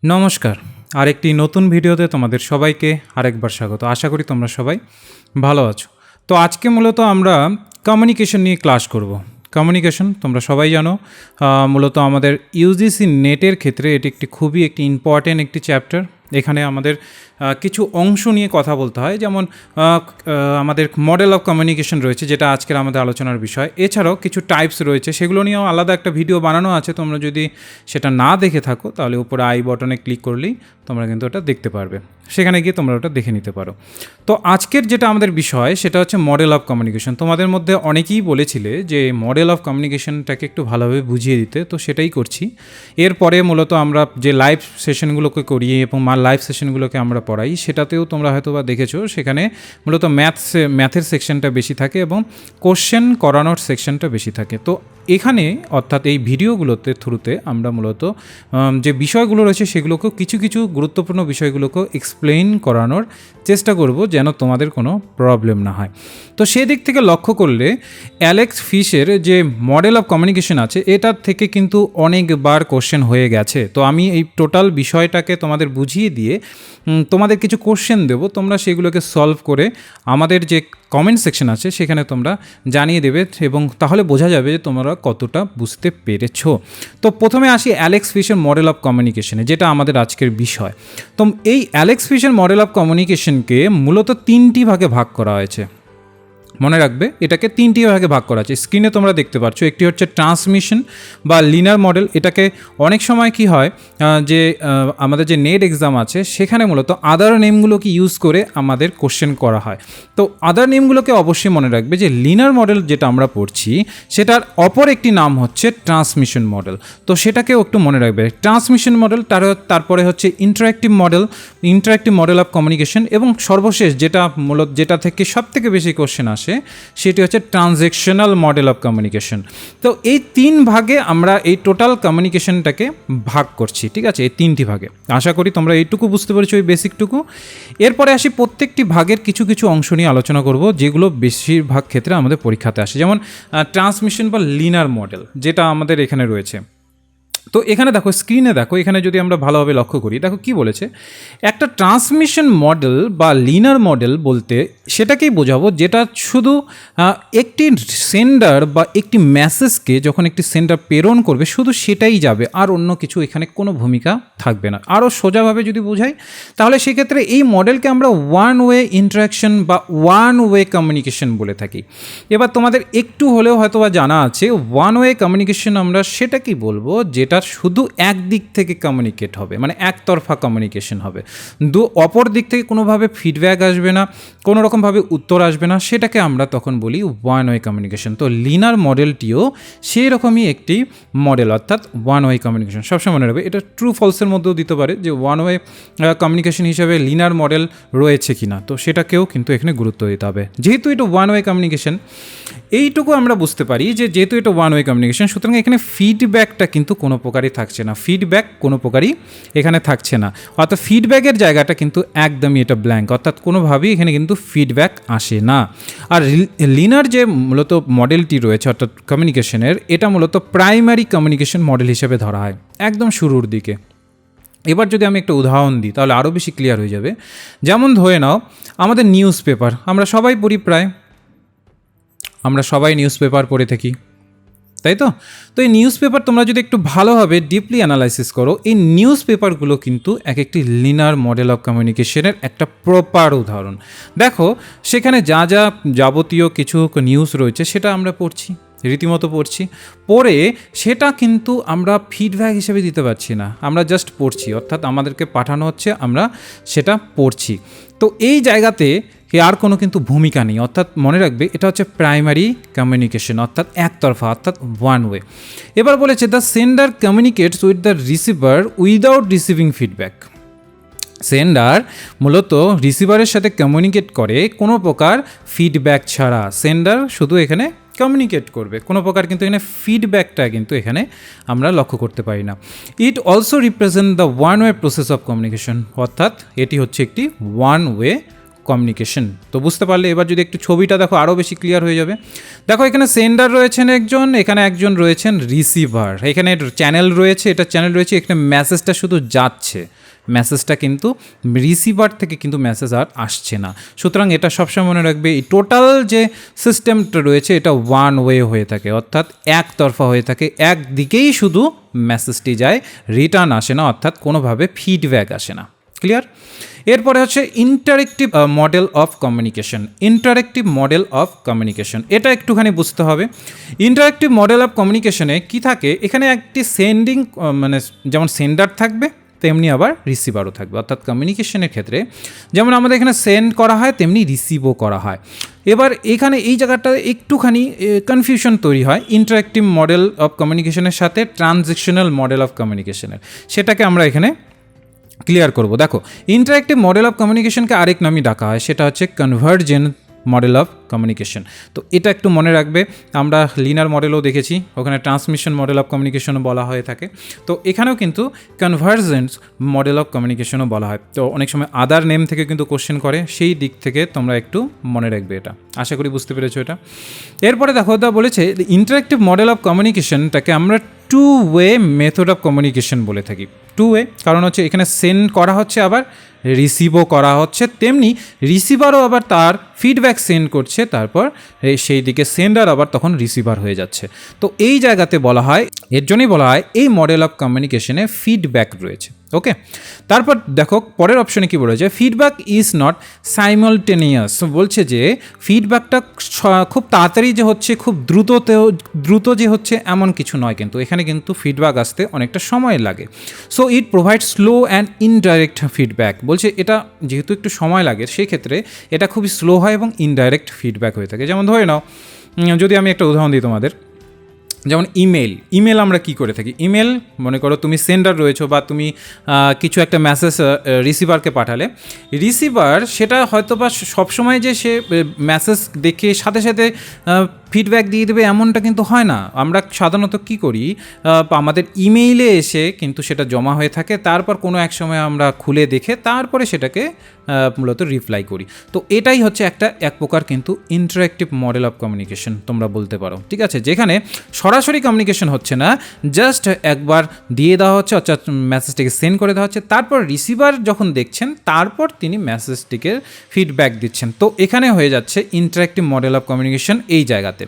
নমস্কার। আরেকটি নতুন ভিডিওতে তোমাদের সবাইকে আরেকবার স্বাগত। আশা করি তোমরা সবাই ভালো আছো। তো আজকে মূলত আমরা কমিউনিকেশন নিয়ে ক্লাস করব। কমিউনিকেশন তোমরা সবাই জানো, মূলত আমাদের ইউজিসি নেটের ক্ষেত্রে এটি খুবই ইম্পর্ট্যান্ট একটি চ্যাপ্টার। এখানে আমাদের কিছু অংশ নিয়ে কথা বলতে হয়, যেমন আমাদের মডেল অফ কমিউনিকেশন রয়েছে, যেটা আজকের আমাদের আলোচনার বিষয়। এছাড়াও কিছু টাইপস রয়েছে, সেগুলো নিয়েও আলাদা একটা ভিডিও বানানো আছে। তোমরা যদি সেটা না দেখে থাকো তাহলে উপরে আই বটনে ক্লিক করলেই তোমরা কিন্তু ওটা দেখতে পারবে, সেখানে গিয়ে তোমরা ওটা দেখে নিতে পারো। তো আজকের যেটা আমাদের বিষয় সেটা হচ্ছে মডেল অফ কমিউনিকেশন। তোমাদের মধ্যে অনেকেই বলেছিলে যে মডেল অফ কমিউনিকেশনটাকে একটু ভালোভাবে বুঝিয়ে দিতে, তো সেটাই করছি। এরপরে মূলত আমরা যে লাইভ সেশনগুলোকে করি এবং লাইভ সেশনগুলোকে আমরা পড়াই, সেটাতেও তোমরা হয়তো বা দেখেছো, সেখানে মূলত ম্যাথের সেকশনটা বেশি থাকে এবং কোশ্চেন করানোর সেকশনটা বেশি থাকে। তো এখানে অর্থাৎ এই ভিডিওগুলোতে থ্রুতে আমরা মূলত যে বিষয়গুলো রয়েছে সেগুলোকেও কিছু গুরুত্বপূর্ণ বিষয়গুলোকেও এক্সপ্লেইন করানোর চেষ্টা করব, যেন তোমাদের কোনো প্রবলেম না হয়। তো সেদিক থেকে লক্ষ্য করলে অ্যালেক্স ফিশের যে মডেল অফ কমিউনিকেশন আছে, এটার থেকে কিন্তু অনেকবার কোশ্চেন হয়ে গেছে। তো আমি এই টোটাল বিষয়টাকে তোমাদের বুঝিয়ে দিয়ে তোমাদের কিছু কোশ্চেন দেবো, তোমরা সেগুলোকে সলভ করে আমাদের যে কমেন্ট সেকশন আছে সেখানে তোমরা জানিয়ে দেবে, এবং তাহলে বোঝা যাবে যে তোমরা কতটা বুঝতে পেরেছো। তো প্রথমে আসি অ্যালেক্স ফিশের মডেল অফ কমিউনিকেশনে, যেটা আমাদের আজকের বিষয়। তো এই অ্যালেক্স ফিশের মডেল অফ কমিউনিকেশনকে মূলত 3টি ভাগে ভাগ করা হয়েছে। মনে রাখবে, এটাকে 3টি ভাগে ভাগ করা আছে। স্ক্রিনে তোমরা দেখতে পাচ্ছ, একটি হচ্ছে ট্রান্সমিশন বা লিনার মডেল। এটাকে অনেক সময় কি হয় যে আমাদের যে নেট এক্সাম আছে সেখানে মূলত আদার নেমগুলোকে ইউজ করে আমাদের কোশ্চেন করা হয়। তো আদার নেমগুলোকে অবশ্যই মনে রাখবে যে লিনার মডেল যেটা আমরা পড়ছি সেটার অপর একটি নাম হচ্ছে ট্রান্সমিশন মডেল। তো সেটাকেও একটু মনে রাখবে, ট্রান্সমিশন মডেল। তারপরে হচ্ছে ইন্টারঅ্যাক্টিভ মডেল অফ কমিউনিকেশন, এবং সর্বশেষ যেটা থেকে সবথেকে বেশি কোশ্চেন আসে সেটি হচ্ছে ট্রানজেকশনাল মডেল অফ কমিউনিকেশন। তো এই 3 ভাগে আমরা এই টোটাল কমিউনিকেশনটাকে ভাগ করছি, ঠিক আছে, এই 3টি ভাগে। আশা করি তোমরা এইটুকু বুঝতে পেরেছো, এই বেসিকটুকু। এরপরে আসি প্রত্যেকটি ভাগের কিছু অংশ নিয়ে আলোচনা করব, যেগুলো বেশিরভাগ ক্ষেত্রে আমাদের পরীক্ষাতে আসে। যেমন ট্রান্সমিশন বা লিনার মডেল, যেটা আমাদের এখানে রয়েছে। তো এখানে দেখো, স্ক্রিনে দেখো, এখানে যদি আমরা ভালোভাবে লক্ষ্য করি, দেখো কি বলেছে। একটা ট্রান্সমিশন মডেল বা লিনার মডেল বলতে সেটাকেই বোঝাবো যেটা শুধু একটি সেন্ডার বা একটি মেসেজকে যখন একটি সেন্ডার প্রেরণ করবে শুধু সেটাই যাবে, আর অন্য কিছু এখানে কোনো ভূমিকা থাকবে না। আরও সোজাভাবে যদি বোঝাই তাহলে সেক্ষেত্রে এই মডেলকে আমরা ওয়ান ওয়ে ইন্টারাকশন বা ওয়ান ওয়ে কমিউনিকেশন বলে থাকি। এবার তোমাদের একটু হলেও হয়তো বা জানা আছে, ওয়ান ওয়ে কমিউনিকেশন আমরা সেটাকেই বলবো যেটা শুধু একদিক থেকে কমিউনিকেট হবে, মানে একতরফা কমিউনিকেশন হবে। অপর দিক থেকে কোনোভাবে ফিডব্যাক আসবে না, কোনো রকমভাবে উত্তর আসবে না, সেটাকে আমরা তখন বলি ওয়ান ওয়ে কমিউনিকেশন। তো লিনার মডেলটিও সেই রকমই একটি মডেল, অর্থাৎ ওয়ান ওয়ে কমিউনিকেশন। সবসময় মনে রাখবে, এটা ট্রু ফলসের মধ্যেও দিতে পারে যে ওয়ান ওয়ে কমিউনিকেশন হিসাবে লিনার মডেল রয়েছে কিনা, তো সেটাকেও কিন্তু এখানে গুরুত্ব দিতে হবে। যেহেতু এটা ওয়ান ওয়ে কমিউনিকেশন, এইটুকু আমরা বুঝতে পারি যে যেহেতু এটা ওয়ান ওয়ে কমিউনিকেশন, সুতরাং এখানে ফিডব্যাকটা কিন্তু কোনো প্রকারই থাকছে না, ফিডব্যাক কোনো প্রকারই এখানে থাকছে না। অর্থাৎ ফিডব্যাকের জায়গাটা কিন্তু একদমই এটা ব্ল্যাঙ্ক, অর্থাৎ কোনোভাবেই এখানে কিন্তু ফিডব্যাক আসে না। আর লিনার যে মূলত মডেলটি রয়েছে অর্থাৎ কমিউনিকেশনের, এটা মূলত প্রাইমারি কমিউনিকেশন মডেল হিসেবে ধরা হয় একদম শুরুর দিকে। এবার যদি আমি একটা উদাহরণ দিই তাহলে আরও বেশি ক্লিয়ার হয়ে যাবে। যেমন ধরে নাও, আমাদের নিউজ পেপার আমরা সবাই পড়ি, আমরা সবাই নিউজ পেপার পড়ে থাকি, তাই তো? তো এই নিউজ পেপার তোমরা যদি একটু ভালোভাবে ডিপলি অ্যানালাইসিস করো, এই নিউজ পেপারগুলো কিন্তু একটি লিনার মডেল অফ কমিউনিকেশনের একটা প্রপার উদাহরণ। দেখো, সেখানে যা যাবতীয় কিছু নিউজ রয়েছে সেটা আমরা পড়ছি, রীতিমতো পড়ে সেটা কিন্তু আমরা ফিডব্যাক হিসেবে দিতে পারছি না, আমরা জাস্ট পড়ছি, অর্থাৎ আমাদেরকে পাঠানো হচ্ছে, আমরা সেটা পড়ছি। তো এই জায়গাতে আর কোনো কিন্তু ভূমিকা নেই, অর্থাৎ মনে রাখবে এটা হচ্ছে প্রাইমারি কমিউনিকেশন, অর্থাৎ একতরফা, অর্থাৎ ওয়ান ওয়ে। এবার বলেছে the sender communicates with the receiver without receiving feedback. Sender মূলত রিসিভারের সাথে কমিউনিকেট করে কোনো প্রকার ফিডব্যাক ছাড়া। সেন্ডার শুধু এখানে কমিউনিকেট করবে, কোনো প্রকার কিন্তু এখানে ফিডব্যাকটা কিন্তু এখানে আমরা লক্ষ্য করতে পারি না। It also represent the one way process of communication, অর্থাৎ এটি হচ্ছে একটি ওয়ান ওয়ে কমিউনিকেশন। তো বুঝতে পারলে, এবার যদি একটু ছবিটা দেখো আরও বেশি ক্লিয়ার হয়ে যাবে। দেখো এখানে সেন্ডার রয়েছেন একজন, এখানে একজন রয়েছেন রিসিভার, এখানে চ্যানেল রয়েছে, এটা চ্যানেল রয়েছে, এখানে মেসেজটা শুধু যাচ্ছে, মেসেজটা কিন্তু রিসিভার থেকে কিন্তু মেসেজ আর আসছে না। সুতরাং এটা সবসময় মনে রাখবে, এই টোটাল যে সিস্টেমটা রয়েছে এটা ওয়ান ওয়ে হয়ে থাকে, অর্থাৎ একতরফা হয়ে থাকে, একদিকেই শুধু মেসেজটি যায়, রিটার্ন আসে না, অর্থাৎ কোনোভাবে ফিডব্যাক আসে না। ক্লিয়ার? এরপরে হচ্ছে interactive model of communication. Interactive model of communication, এটা একটুখানি বুঝতে হবে। ইন্টারেক্টিভ মডেল অফ কমিউনিকেশনে কী থাকে, এখানে একটি সেন্ডিং মানে যেমন সেন্ডার থাকবে তেমনি আবার রিসিভারও থাকবে, অর্থাৎ কমিউনিকেশনের ক্ষেত্রে যেমন আমাদের এখানে সেন্ড করা হয় তেমনি রিসিভও করা হয়। এবার এখানে এই জায়গাটা একটুখানি কনফিউশন তৈরি হয় ইন্টারেক্টিভ মডেল অফ কমিউনিকেশনের সাথে ট্রানজেকশনাল মডেল অফ কমিউনিকেশনের, সেটাকে আমরা এখানে ক্লিয়ার করব। দেখো ইন্টারেক্টিভ মডেল অফ কমিউনিকেশনকে আরেক নামই ডাকা হয়, সেটা হচ্ছে কনভার্জেন্ট মডেল অফ কমিউনিকেশন। তো এটা একটু মনে রাখবে, আমরা লিনার মডেলও দেখেছি, ওখানে ট্রান্সমিশন মডেল অফ কমিউনিকেশনও বলা হয়ে থাকে, তো এখানেও কিন্তু কনভার্জেন্ট মডেল অফ কমিউনিকেশনও বলা হয়। তো অনেক সময় আদার নেম থেকে কিন্তু কোশ্চেন করে, সেই দিক থেকে তোমরা একটু মনে রাখবে, এটা আশা করি বুঝতে পেরেছো এটা। এরপরে দেখো দা বলেছে ইন্টারেক্টিভ মডেল অফ কমিউনিকেশনটাকে আমরা two way method of communication বলে থাকি। টু ওয়ে কারণ হচ্ছে এখানে সেন্ড করা হচ্ছে আবার রিসিভও করা হচ্ছে, তেমনি রিসিভারও আবার তার ফিডব্যাক সেন্ড করছে, তারপর সেই দিকে সেন্ডার আবার তখন রিসিভার হয়ে যাচ্ছে। তো এই জায়গাতে বলা হয়, এর জন্যই বলা হয় এই মডেল অফ কমিউনিকেশনে ফিডব্যাক রয়েছে। ওকে, তারপর দেখো পরের অপশনে কি বলেছে, ফিডব্যাক ইজ নট সাইমালটেনিয়াস। বলছে যে ফিডব্যাকটা খুব তাড়াতাড়ি যে হচ্ছে, খুব দ্রুত যে হচ্ছে এমন কিছু নয়, কিন্তু এখানে কিন্তু ফিডব্যাক আসতে অনেকটা সময় লাগে। So it provide slow and indirect feedback. বলছে এটা যেহেতু একটু সময় লাগে, সেই ক্ষেত্রে এটা খুবই স্লো হয় এবং ইনডাইরেক্ট ফিডব্যাক হয়ে থাকে। যেমন ধরে নাও, যদি আমি একটা উদাহরণ দিই তোমাদের, যেমন ইমেল আমরা কি করে থাকি, ইমেল মনে করো তুমি সেন্ডার রয়েছো বা তুমি কিছু একটা মেসেজ রিসিভারকে পাঠালে, রিসিভার সেটা হয়তো বা সবসময় যে সে মেসেজ দেখে সাথে সাথে ফিডব্যাক দিয়ে দেবে এমনটা কিন্তু হয় না। আমরা সাধারণত কি করি, আমাদের ইমেইলে এসে কিন্তু সেটা জমা হয়ে থাকে, তারপর কোনো এক সময় আমরা খুলে দেখে তারপরে সেটাকে মূলত রিপ্লাই করি। তো এটাই হচ্ছে এক প্রকার কিন্তু ইন্টারেক্টিভ মডেল অফ কমিউনিকেশন তোমরা বলতে পারো, ঠিক আছে, যেখানে সরাসরি কমিউনিকেশন হচ্ছে না, জাস্ট একবার দিয়ে দেওয়া হচ্ছে, অর্থাৎ মেসেজটিকে সেন্ড করে দেওয়া হচ্ছে, তারপর রিসিভার যখন দেখছেন তারপর তিনি মেসেজটিকে ফিডব্যাক দিচ্ছেন। তো এখানে হয়ে যাচ্ছে ইন্টারেক্টিভ মডেল অফ কমিউনিকেশন এই জায়গাতে।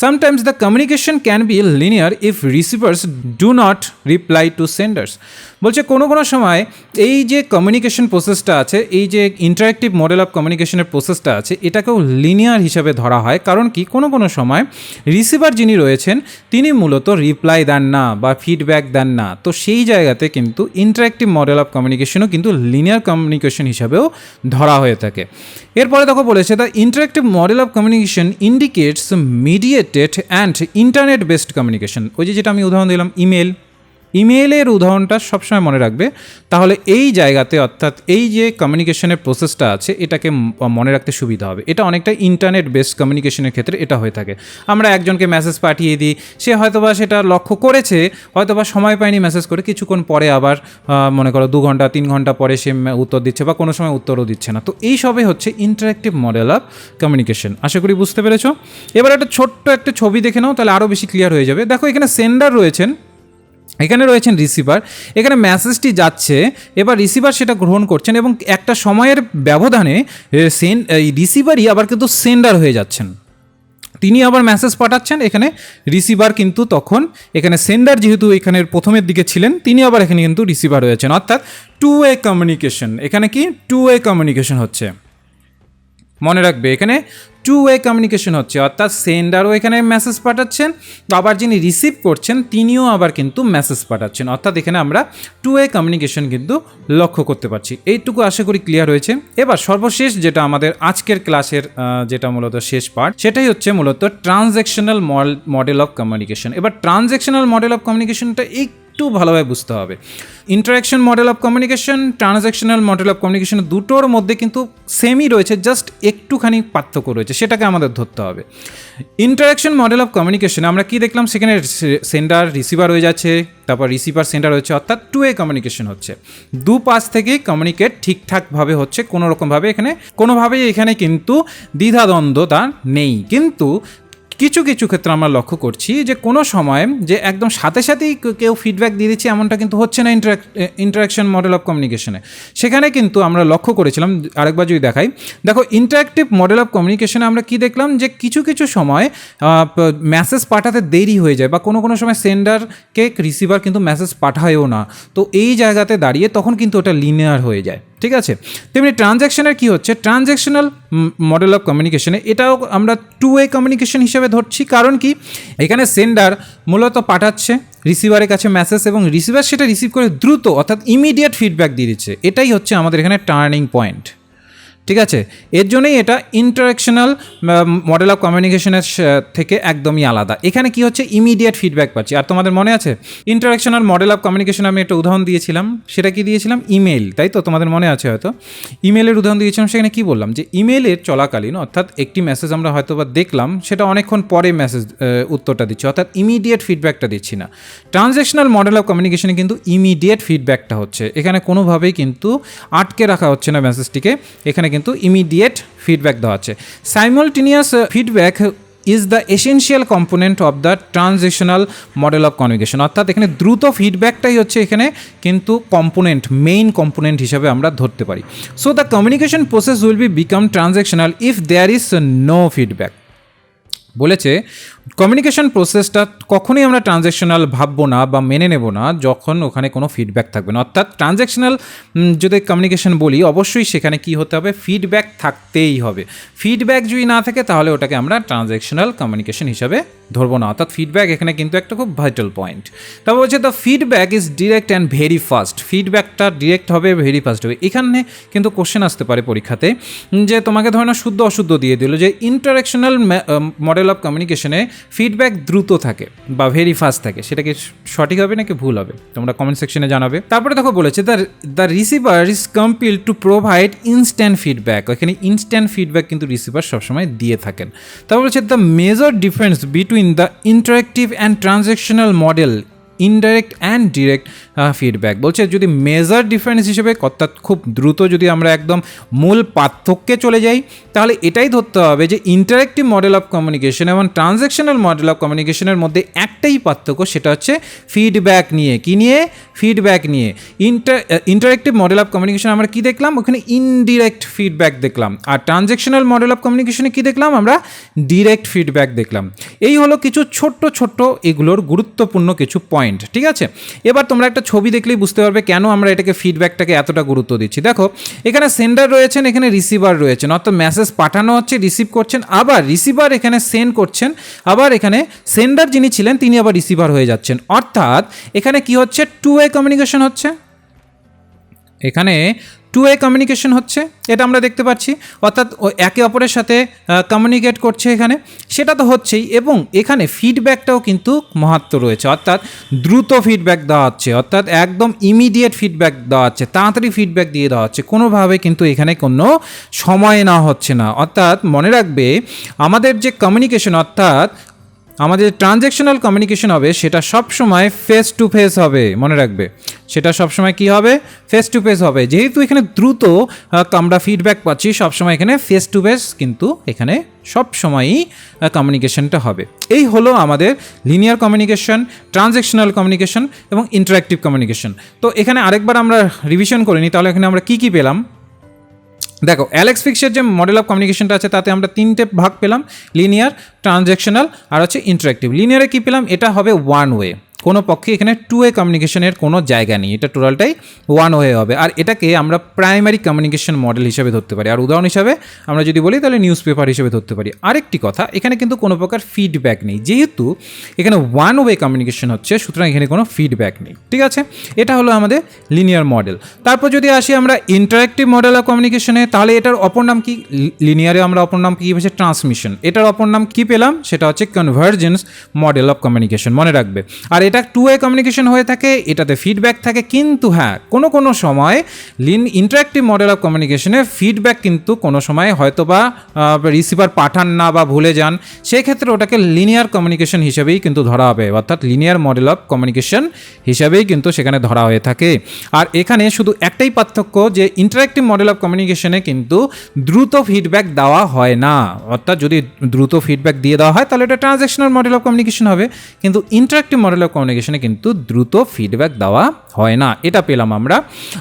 Sometimes the communication can be linear if receivers do not reply to senders. বলছে কোনো সময় এই যে কমিউনিকেশন প্রসেসটা আছে, এই যে ইন্টারেক্টিভ মডেল অফ কমিউনিকেশনের প্রসেসটা আছে, এটাকেও লিনিয়ার হিসাবে ধরা হয়। কারণ কি, কোনো সময় রিসিভার যিনি রয়েছেন তিনি মূলত রিপ্লাই দেন না বা ফিডব্যাক দেন না, তো সেই জায়গাতে কিন্তু ইন্টারেক্টিভ মডেল অফ কমিউনিকেশনও কিন্তু লিনিয়ার কমিউনিকেশন হিসাবেও ধরা হয়ে থাকে। এরপরে দেখো বলেছে the interactive model of communication indicates mediated and internet based communication. ওই যেটা আমি উদাহরণ দিলাম ইমেলের উদাহরণটা সবসময় মনে রাখবে, তাহলে এই জায়গাতে অর্থাৎ এই যে কমিউনিকেশনের প্রসেসটা আছে এটাকে মনে রাখতে সুবিধা হবে। এটা অনেকটা ইন্টারনেট বেসড কমিউনিকেশনের ক্ষেত্রে এটা হয়ে থাকে। আমরা একজনকে মেসেজ পাঠিয়ে দিই, সে হয়তোবা সেটা লক্ষ্য করেছে, হয়তোবা সময় পায়নি মেসেজ করে, কিছুক্ষণ পরে আবার মনে করো 2 ঘন্টা 3 ঘন্টা পরে সে উত্তর দিচ্ছে বা কোনো সময় উত্তরও দিচ্ছে না। তো এই সবই হচ্ছে ইন্টারেক্টিভ মডেল অফ কমিউনিকেশন। আশা করি বুঝতে পেরেছো। এবার ছোট্ট একটা ছবি দেখে নাও, তাহলে আরও বেশি ক্লিয়ার হয়ে যাবে। দেখো এখানে সেন্ডার রয়েছেন, এখানে রয়েছেন রিসিভার, এখানে মেসেজটি যাচ্ছে, এবার রিসিভার সেটা গ্রহণ করছেন এবং একটা সময়ের ব্যবধানে রিসিভারই আবার কিন্তু সেন্ডার হয়ে যাচ্ছেন, তিনি আবার মেসেজ পাঠাচ্ছেন, এখানে রিসিভার কিন্তু তখন এখানে সেন্ডার যেহেতু এখানের প্রথমের দিকে ছিলেন, তিনি আবার এখানে কিন্তু রিসিভার হয়েছেন, অর্থাৎ টু ওয়ে কমিউনিকেশন। এখানে কি টু ওয়ে কমিউনিকেশন হচ্ছে, মনে রাখবে এখানে টু ওয়ে কমিউনিকেশন হচ্ছে, অর্থাৎ সেন্ডারও এখানে মেসেজ পাঠাচ্ছেন, আবার যিনি রিসিভ করছেন তিনিও আবার কিন্তু মেসেজ পাঠাচ্ছেন, অর্থাৎ এখানে আমরা টু ওয়ে কমিউনিকেশন কিন্তু লক্ষ্য করতে পারছি। এইটুকু আশা করি ক্লিয়ার হয়েছে। এবার সর্বশেষ যেটা আমাদের আজকের ক্লাসের যেটা মূলত শেষ পার্ট, সেটাই হচ্ছে মূলত ট্রানজ্যাকশনাল মডেল অফ কমিউনিকেশন। এবার ট্রানজ্যাকশনাল মডেল অফ কমিউনিকেশনটা একটু ভালোভাবে বুঝতে হবে। Interaction model of communication, transactional model of communication দুটোর মধ্যে কিন্তু সেমই রয়েছে, জাস্ট একটুখানি পার্থক্য রয়েছে, সেটাকে আমাদের ধরতে হবে। ইন্টারাকশন মডেল অফ কমিউনিকেশন আমরা কি দেখলাম, সেখানে সেন্ডার রিসিভার হয়ে যাচ্ছে, তারপর রিসিভার সেন্ডার হচ্ছে, অর্থাৎ 2 কমিউনিকেশন হচ্ছে, দু পাশ থেকে কমিউনিকেট ঠিকঠাকভাবে হচ্ছে, কোনোরকমভাবে কোনোভাবেই এখানে কিন্তু দ্বিধাদ্বন্দ্বতা নেই। কিন্তু কিছু কিছু ক্ষেত্রে আমরা লক্ষ্য করছি যে কোনো সময় যে একদম সাথে সাথেই কেউ ফিডব্যাক দিয়ে দিচ্ছে এমনটা কিন্তু হচ্ছে না ইন্টারাকশন মডেল অফ কমিউনিকেশনে। সেখানে কিন্তু আমরা লক্ষ্য করেছিলাম, আরেকবার যদি দেখাই, দেখো ইন্টারাক্টিভ মডেল অফ কমিউনিকেশনে আমরা কি দেখলাম যে কিছু কিছু সময় মেসেজ পাঠাতে দেরি হয়ে যায়, বা কোনো কোনো সময় সেন্ডারকে রিসিভার কিন্তু মেসেজ পাঠায়ও না। তো এই জায়গাতে দাঁড়িয়ে তখন কিন্তু ওটা লিনিয়ার হয়ে যায়, ঠিক আছে। তেমনি ট্রানজ্যাকশনের কি হচ্ছে, ট্রানজ্যাকশনাল মডেল অফ কমিউনিকেশনে এটাও আমরা 2 কমিউনিকেশন হিসেবে ধরছি। কারণ কি, এখানে সেন্ডার মূলত পাঠাচ্ছে রিসিভারের কাছে মেসেজ, এবং রিসিভার সেটা রিসিভ করে দ্রুত অর্থাৎ ইমিডিয়েট ফিডব্যাক দিয়ে দিচ্ছে। এটাই হচ্ছে আমাদের এখানে টার্নিং পয়েন্ট, ঠিক আছে। এর জন্যই এটা ইন্টারাকশনাল মডেল অফ কমিউনিকেশনের থেকে একদমই আলাদা। এখানে কি হচ্ছে, ইমিডিয়েট ফিডব্যাক পাচ্ছি। আর তোমাদের মনে আছে ইন্টারাকশনাল মডেল অফ কমিউনিকেশন আমি একটা উদাহরণ দিয়েছিলাম, সেটা কি দিয়েছিলাম, ইমেল, তাই তো? তোমাদের মনে আছে হয়তো, ইমেলের উদাহরণ দিয়েছিলাম। সেখানে কি বললাম যে ইমেলের চলাকালীন অর্থাৎ একটি মেসেজ আমরা হয়তো বা দেখলাম, সেটা অনেকক্ষণ পরে মেসেজ উত্তরটা দিচ্ছে, অর্থাৎ ইমিডিয়েট ফিডব্যাকটা দিচ্ছি না। ট্রানজ্যাকশনাল মডেল অফ কমিউনিকেশনে কিন্তু ইমিডিয়েট ফিডব্যাকটা হচ্ছে, এখানে কোনোভাবেই কিন্তু আটকে রাখা হচ্ছে না মেসেজটিকে, এখানে কিন্তু ইমিডিয়েট ফিডব্যাক দেওয়া হচ্ছে। Simultaneous feedback is the essential component of the transitional model of communication, অর্থাৎ এখানে দ্রুত ফিডব্যাকটাই হচ্ছে এখানে কিন্তু কম্পোনেন্ট, মেইন কম্পোনেন্ট হিসাবে আমরা ধরতে পারি। So the communication process will be become transactional if there is no feedback. বলেছে কমিউনিকেশন প্রসেসটা কখনোই আমরা ট্রানজ্যাকশনাল ভাববো না বা মেনে নেব না যখন ওখানে কোনো ফিডব্যাক থাকবে না। অর্থাৎ ট্রানজ্যাকশনাল যদি কমিউনিকেশন বলি, অবশ্যই সেখানে কি হতে হবে, ফিডব্যাক থাকতেই হবে। ফিডব্যাক যদি না থাকে তাহলে ওটাকে আমরা ট্রানজ্যাকশনাল কমিউনিকেশন হিসাবে ধরবো না। অর্থাৎ ফিডব্যাক এখানে কিন্তু একটা খুব ভাইটাল পয়েন্ট। তারপর বলছে the feedback is direct and very fast. ফিডব্যাকটা ডিরেক্ট হবে, ভেরি ফাস্ট হবে। এখানে কিন্তু কোশ্চেন আসতে পারে পরীক্ষাতে, যে তোমাকে ধরো না শুদ্ধ অশুদ্ধ দিয়ে দিল যে ইন্টারাকশনাল মডেল অফ কমিউনিকেশনে ফিডব্যাক দ্রুত থাকে বা ভেরি ফাস্ট থাকে, সেটা কি সঠিক হবে নাকি ভুল হবে, তোমরা কমেন্ট সেকশনে জানাবে। তারপরে দেখো বলেছে the receiver is compelled to provide instant feedback. এখানে ইনস্ট্যান্ট ফিডব্যাক কিন্তু রিসিভার সবসময় দিয়ে থাকেন। তারপর বলেছে the major difference between the interactive and transactional model indirect and direct feedback. বলছে যদি মেজার ডিফারেন্স হিসেবে, অর্থাৎ খুব দ্রুত যদি আমরা একদম মূল পার্থক্যে চলে যাই, তাহলে এটাই ধরতে হবে যে ইন্টারেক্টিভ মডেল অফ কমিউনিকেশন এবং ট্রানজ্যাকশনাল মডেল অফ কমিউনিকেশনের মধ্যে একটাই পার্থক্য, সেটা হচ্ছে ফিডব্যাক নিয়ে। কি নিয়ে? ফিডব্যাক নিয়ে। ইন্টারেক্টিভ মডেল অফ কমিউনিকেশন আমরা কি দেখলাম, ওখানে ইনডিরেক্ট ফিডব্যাক দেখলাম, আর ট্রানজ্যাকশনাল মডেল অফ কমিউনিকেশনে কি দেখলাম আমরা, ডিরেক্ট ফিডব্যাক দেখলাম। এই হলো কিছু ছোট্ট ছোট্ট এগুলোর গুরুত্বপূর্ণ কিছু পয়েন্ট, ঠিক আছে। এবার তোমরা একটা ছবি দেখলেই বুঝতে পারবে কেন আমরা এটাকে ফিডব্যাকটাকে এতটা গুরুত্ব দিচ্ছি। দেখো এখানে সেন্ডার রয়েছেন, এখানে রিসিভার রয়েছেন, অর্থাৎ মেসেজ পাঠানো হচ্ছে, রিসিভ করছেন, আবার রিসিভার এখানে সেন্ড করছেন, আবার এখানে সেন্ডার যিনি ছিলেন তিনি আবার রিসিভার হয়ে যাচ্ছেন। অর্থাৎ এখানে কি হচ্ছে, 2 কমিউনিকেশন হচ্ছে, এখানে 2 কমিউনিকেশন হচ্ছে, এটা আমরা দেখতে পাচ্ছি। অর্থাৎ একে অপরের সাথে কমিউনিকেট করছে এখানে, সেটা তো হচ্ছেই, এবং এখানে ফিডব্যাকটাও কিন্তু মাহাত্ম্য রয়েছে, অর্থাৎ দ্রুত ফিডব্যাক দেওয়া হচ্ছে, অর্থাৎ একদম ইমিডিয়েট ফিডব্যাক দেওয়া হচ্ছে, তাড়াতাড়ি ফিডব্যাক দিয়ে দেওয়া হচ্ছে, কোনোভাবে কিন্তু এখানে কোনো সময় না হচ্ছে না। অর্থাৎ মনে রাখবে আমাদের যে কমিউনিকেশন, অর্থাৎ আমাদের ট্রানজ্যাকশনাল কমিউনিকেশন হবে, সেটা সবসময় ফেস টু ফেস হবে। মনে রাখবে সেটা সবসময় কি হবে, ফেস টু ফেস হবে। যেহেতু এখানে দ্রুত আমরা ফিডব্যাক পাচ্ছি, সবসময় এখানে ফেস টু ফেস কিন্তু এখানে সবসময়ই কমিউনিকেশনটা হবে। এই হলো আমাদের লিনিয়ার কমিউনিকেশন, ট্রানজ্যাকশনাল কমিউনিকেশন এবং ইন্টারঅ্যাক্টিভ কমিউনিকেশন। তো এখানে আরেকবার আমরা রিভিশন করে নিই, তাহলে এখানে আমরা কী কী পেলাম। দেখো অ্যালেক্স ফিক্সের যে মডেল অফ কমিউনিকেশনটা আছে তাতে আমরা 3টে ভাগ পেলাম, লিনিয়ার, ট্রানজ্যাকশনাল আর হচ্ছে ইন্টারঅ্যাক্টিভ। লিনিয়ারে কী পেলাম, এটা হবে 1 ওয়ে, কোনো পক্ষে এখানে 2 কমিউনিকেশনের কোনো জায়গা নেই, এটা টোটালটাই 1 ওয়ে হবে। আর এটাকে আমরা প্রাইমারি কমিউনিকেশন মডেল হিসেবে ধরতে পারি, আর উদাহরণ হিসাবে আমরা যদি বলি তাহলে নিউজ পেপার হিসেবে ধরতে পারি। আরেকটি কথা, এখানে কিন্তু কোনো প্রকার ফিডব্যাক নেই, যেহেতু এখানে 1 ওয়ে কমিউনিকেশন হচ্ছে, সুতরাং এখানে কোনো ফিডব্যাক নেই, ঠিক আছে। এটা হলো আমাদের লিনিয়ার মডেল। তারপর যদি আসি আমরা ইন্টারঅ্যাক্টিভ মডেল অফ কমিউনিকেশনে, তাহলে এটার অপর নাম কি, লিনিয়ারে আমরা অপর নাম কি হচ্ছে ট্রান্সমিশন, এটার অপর নাম কি পেলাম, সেটা হচ্ছে কনভার্জেন্স মডেল অফ কমিউনিকেশন, মনে রাখবে। আর এটা এটা টু ওয়ে কমিউনিকেশন হয়ে থাকে, এটাতে ফিডব্যাক থাকে, কিন্তু হ্যাঁ কোনো সময় ইন্টারঅ্যাক্টিভ মডেল অফ কমিউনিকেশনে ফিডব্যাক কিন্তু কোনো সময় হয়তো বা রিসিভার পাঠান না বা ভুলে যান, সেক্ষেত্রে ওটাকে লিনিয়ার কমিউনিকেশন হিসেবেই কিন্তু ধরা হবে, অর্থাৎ লিনিয়ার মডেল অফ কমিউনিকেশন হিসাবেই কিন্তু সেখানে ধরা হয়ে থাকে। আর এখানে শুধু একটাই পার্থক্য যে ইন্টারঅ্যাক্টিভ মডেল অফ কমিউনিকেশনে কিন্তু দ্রুত ফিডব্যাক দেওয়া হয় না, অর্থাৎ যদি দ্রুত ফিডব্যাক দিয়ে দেওয়া হয় তাহলে এটা ট্রানজ্যাকশনাল মডেল অফ কমিউনিকেশন হবে, কিন্তু ইন্টারঅ্যাক্টিভ মডেল অফ কমিউনিকেশনে কিন্তু দ্রুত ফিডব্যাক দেওয়া হয় না, এটা পেলাম আমরা।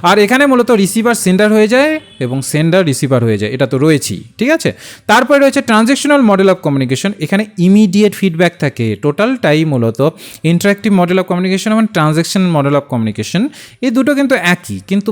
আর এখানে মূলত রিসিভার সেন্ডার হয়ে যায় এবং সেন্ডার রিসিভার হয়ে যায়, এটা তো রয়েছেই, ঠিক আছে। তারপরে রয়েছে ট্রানজ্যাকশনাল মডেল অফ কমিউনিকেশন, এখানে ইমিডিয়েট ফিডব্যাক থাকে। টোটালটাই মূলত ইন্টারঅ্যাক্টিভ মডেল অফ কমিউনিকেশন এবং ট্রানজ্যাকশনাল মডেল অফ কমিউনিকেশন, এই দুটো কিন্তু একই, কিন্তু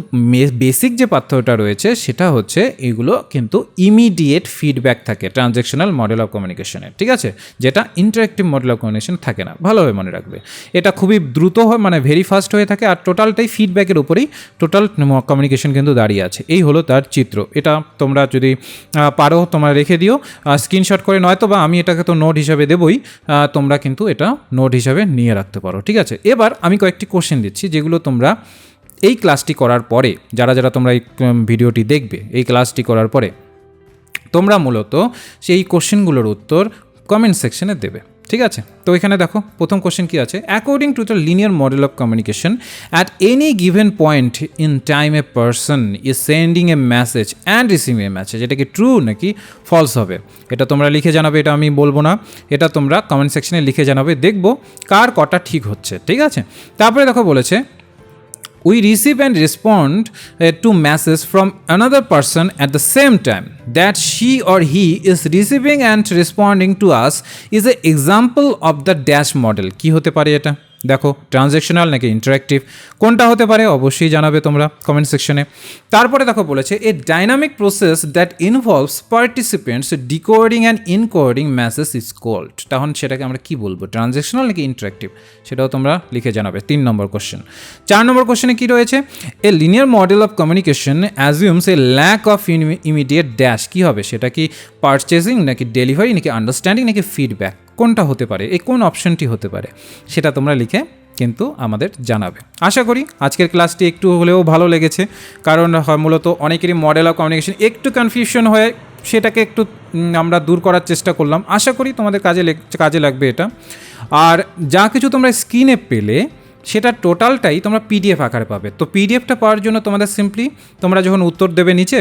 বেসিক যে পার্থক্যটা রয়েছে সেটা হচ্ছে এগুলো কিন্তু ইমিডিয়েট ফিডব্যাক থাকে ট্রানজ্যাকশনাল মডেল অফ কমিউনিকেশনের, ঠিক আছে, যেটা ইন্টারঅ্যাক্টিভ মডেল অফ কমিউনিকেশন থাকে না। ভালোভাবে মনে রাখবে, এটা খুবই দ্রুত হয়, মানে ভেরি ফাস্ট হয়ে থাকে, আর টোটালটাই ফিডব্যাকের উপরেই টোটাল কমিউনিকেশন কিন্তু দাঁড়িয়ে আছে। এই হলো তার চিত্র। এটা তোমরা যদি পারো তোমরা রেখে দিও স্ক্রিনশট করে, নয়তো বা আমি এটাকে তো নোট হিসাবে দেবই, তোমরা কিন্তু এটা নোট হিসাবে নিয়ে রাখতে পারো, ঠিক আছে। এবার আমি কয়েকটি কোশ্চেন দিচ্ছি যেগুলো তোমরা এই ক্লাসটি করার পরে, যারা তোমরা এই ভিডিওটি দেখবে, এই ক্লাসটি করার পরে তোমরা মূলত সেই কোশ্চেনগুলোর উত্তর কমেন্ট সেকশনে দেবে, ঠিক আছে। তো এখানে দেখো প্রথম কোশ্চেন কি আছে, according to the linear model of communication at any given point in time a person is sending A message and receiving a message, এটা কি ট্রু নাকি ফলস হবে, এটা তোমরা লিখে জানাবে, এটা আমি বলবো না, এটা তোমরা কমেন্ট সেকশনে লিখে জানাবে, দেখবো কার কটা ঠিক হচ্ছে, ঠিক আছে। তারপরে দেখো বলেছে, we receive and respond to messages from another person at the same time that she or he is receiving and responding to us is an example of the dash model। কি হতে পারে এটা, দেখো ট্রানজ্যাকশনাল নাকি interactive, কোনটা হতে পারে অবশ্যই জানাবে তোমরা কমেন্ট সেকশনে। তারপরে দেখো বলেছে, a dynamic process that involves participants decoding and encoding message is called, তখন সেটাকে আমরা কি বলবো, ট্রানজ্যাকশনাল নাকি ইন্টারঅ্যাক্টিভ, সেটাও তোমরা লিখে জানাবে। 3 নম্বর কোশ্চেন। 4 নম্বর কোশ্চেনে কি রয়েছে, a linear model of communication assumes a lack of immediate dash, কি হবে সেটা, কি পারচেজিং নাকি ডেলিভারি নাকি আন্ডারস্ট্যান্ডিং নাকি ফিডব্যাক, কোনটা হতে পারে, এই কোন অপশনটি হতে পারে, সেটা তোমরা লিখে কিন্তু আমাদের জানাবে। আশা করি আজকের ক্লাসটি একটু হলেও ভালো লেগেছে, কারণ মূলত অনেকেরই মডেল অফ কমিউনিকেশন একটু কনফিউশন হয়ে, সেটাকে একটু আমরা দূর করার চেষ্টা করলাম। আশা করি তোমাদের কাজে লাগবে এটা। আর যা কিছু তোমরা স্ক্রিনে পেলে সেটা টোটালটাই তোমরা পিডিএফ আকারে পাবে। তো পিডিএফটা পাওয়ার জন্য তোমাদের সিম্পলি তোমরা যখন উত্তর দেবে নিচে,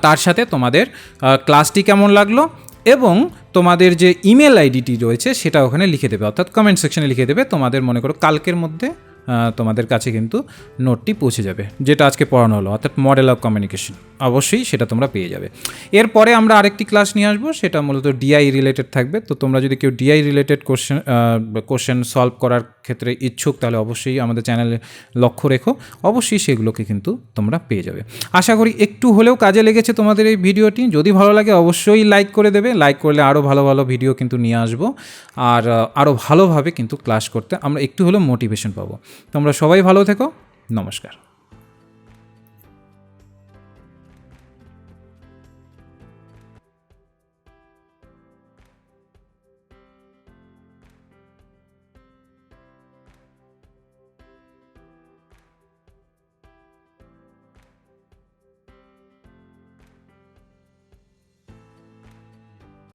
তার সাথে তোমাদের ক্লাসটি কেমন লাগলো এবং তোমাদের যে ইমেল আইডিটি রয়েছে সেটা ওখানে লিখে দেবে, অর্থাৎ কমেন্ট সেকশনে লিখে দেবে। তোমাদের মনে করো কালকের মধ্যে তোমাদের কাছে কিন্তু নোটটি পৌঁছে যাবে, যেটা আজকে পড়ানো হলো, অর্থাৎ মডেল অফ কমিউনিকেশন, অবশ্যই সেটা তোমরা পেয়ে যাবে। এরপরে আমরা আরেকটি ক্লাস নিয়ে আসবো, সেটা মূলত ডিআই রিলেটেড থাকবে। তো তোমরা যদি কেউ ডিআই রিলেটেড কোশ্চেন সলভ করার ক্ষেত্রে ইচ্ছুক, তাহলে অবশ্যই আমাদের চ্যানেলে লক্ষ্য রেখো, অবশ্যই সেগুলোকে কিন্তু তোমরা পেয়ে যাবে। আশা করি একটু হলেও কাজে লেগেছে তোমাদের এই ভিডিওটি। যদি ভালো লাগে অবশ্যই লাইক করে দেবে, লাইক করলে আরও ভালো ভালো ভিডিও কিন্তু নিয়ে আসবো, আর আরও ভালোভাবে কিন্তু ক্লাস করতে আমরা একটু হলেও মোটিভেশন পাবো। তোমরা সবাই ভালো থেকো, নমস্কার।